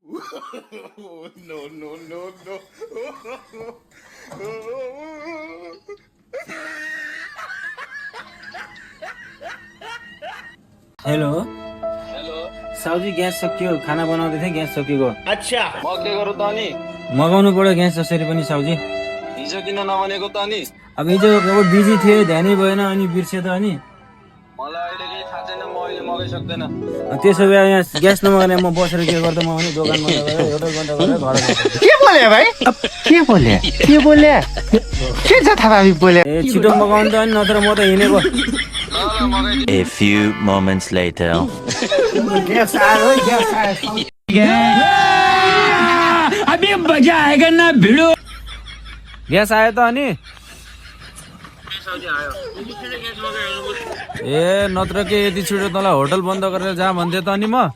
No, no, no, no. Hello hello साउजी gas सकियो खाना बनाउँदै थिएँ ग्यास सकिएको अच्छा म के गरौँ त अनि मगाउनु पर्यो ग्यास जसरी पनि साउजी हिजो किन नभनेको त अनि अब हिजो अब बिजी थिएँ ध्यानै भएन अनि बिर्सेँ त अनि मलाई अहिले केही थाहा छैन म अहिले मगाइ सक्दैन त्यसो भए यहाँ ग्यास नमगाने म बसेर के गर्दा म भने दोकानमा गएर एउटा घन्टा गरेर घर आउँछु। के बोले भाइ के बोले के जथाभावी बोले ए छिटो मगाउनु त अनि नत्र म त हिँडेको ल मगाइ A few moments later. Gas आयो त अनि ए नत्र के यति छिटो तँलाई होटल बन्द गरेर जा भन्थे त अनि म